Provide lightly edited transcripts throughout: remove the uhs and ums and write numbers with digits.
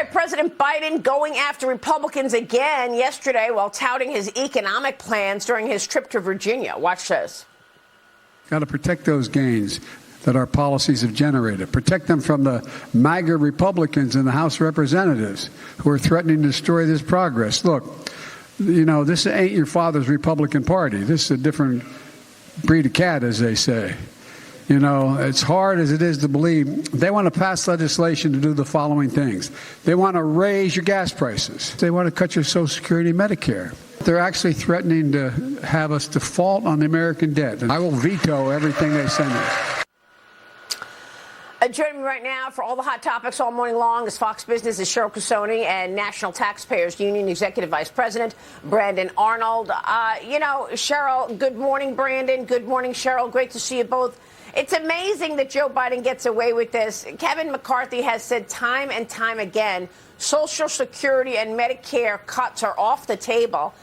right, President Biden going after Republicans again yesterday while touting his economic plans during his trip to Virginia. Watch this. Got to protect those gains that our policies have generated. Protect them from the MAGA Republicans in the House of Representatives who are threatening to destroy this progress. Look, you know, this ain't your father's Republican Party. This is a different breed of cat, as they say. You know, it's hard as it is to believe. They want to pass legislation to do the following things. They want to raise your gas prices. They want to cut your Social Security and Medicare. They're actually threatening to have us default on the American debt. And I will veto everything they send us. Joining me right now for all the hot topics all morning long is Fox Business' Cheryl Casoni and National Taxpayers Union Executive Vice President Brandon Arnold. Cheryl, good morning, Brandon. Good morning, Cheryl. Great to see you both. It's amazing that Joe Biden gets away with this. Kevin McCarthy has said time and time again, Social Security and Medicare cuts are off the table.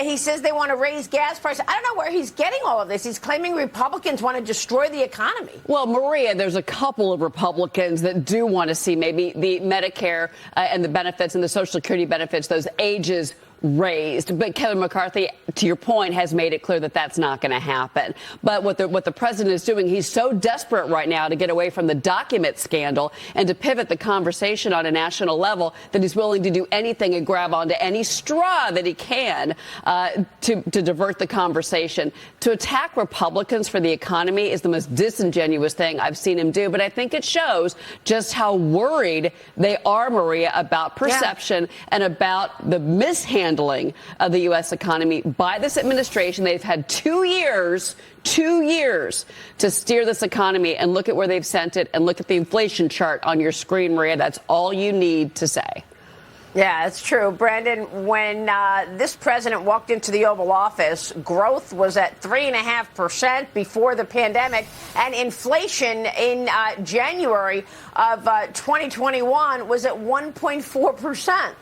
He says they want to raise gas prices. I don't know where he's getting all of this. He's claiming Republicans want to destroy the economy. Well, Maria, there's a couple of Republicans that do want to see maybe the Medicare and the benefits and the Social Security benefits, those ages raised. But Kevin McCarthy, to your point, has made it clear that that's not going to happen. But what the president is doing, he's so desperate right now to get away from the document scandal and to pivot the conversation on a national level that he's willing to do anything and grab onto any straw that he can to divert the conversation. To attack Republicans for the economy is the most disingenuous thing I've seen him do. But I think it shows just how worried they are, Maria, about perception and about the mishandling of the U.S. economy by this administration. They've had 2 years to steer this economy, and look at where they've sent it, and look at the inflation chart on your screen, Maria. That's all you need to say. Yeah, it's true. Brandon, when this president walked into the Oval Office, growth was at 3.5% before the pandemic, and inflation in January of 2021 was at 1.4%.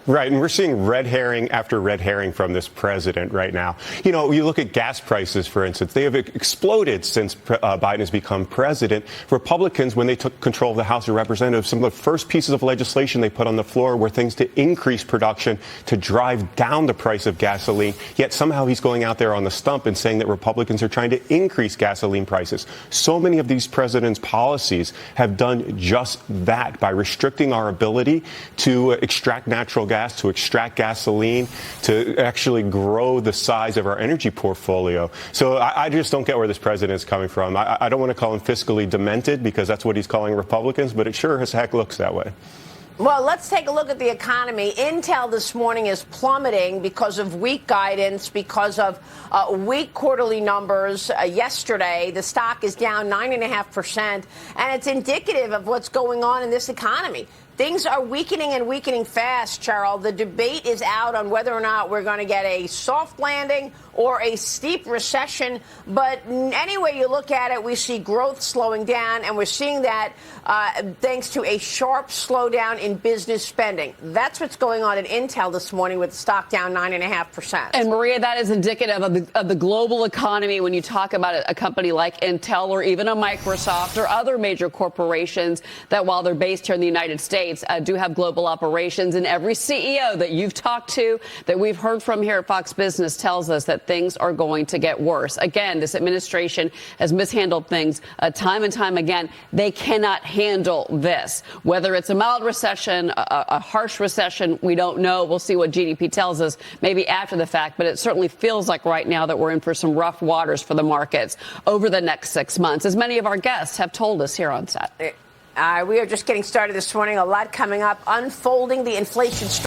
Right, and we're seeing red herring after red herring from this president right now. You know, you look at gas prices, for instance. They have exploded since Biden has become president. Republicans, when they took control of the House of Representatives, some of the first pieces of legislation they put on the floor were things to increase production, to drive down the price of gasoline. Yet somehow he's going out there on the stump and saying that Republicans are trying to increase gasoline prices. So many of these president's policies have done just that by restricting our ability to extract natural gas, to extract gasoline, to actually grow the size of our energy portfolio. So I just don't get where this president is coming from. I don't want to call him fiscally demented, because that's what he's calling Republicans, but it sure as heck looks that way. Well, let's take a look at the economy. Intel this morning is plummeting because of weak guidance, because of weak quarterly numbers. Yesterday, the stock is down 9.5%, and it's indicative of what's going on in this economy. Things are weakening and weakening fast, Cheryl. The debate is out on whether or not we're going to get a soft landing or a steep recession. But any way you look at it, we see growth slowing down, and we're seeing that thanks to a sharp slowdown in business spending. That's what's going on at Intel this morning, with the stock down 9.5%. And, Maria, that is indicative of the global economy when you talk about a company like Intel or even a Microsoft or other major corporations that, while they're based here in the United States, do have global operations. And every CEO that you've talked to, that we've heard from here at Fox Business, tells us that things are going to get worse. Again, this administration has mishandled things time and time again. They cannot handle this. Whether it's a mild recession, a harsh recession, we don't know. We'll see what GDP tells us maybe after the fact. But it certainly feels like right now that we're in for some rough waters for the markets over the next 6 months, as many of our guests have told us here on set. We are just getting started this morning. A lot coming up. Unfolding the inflation story.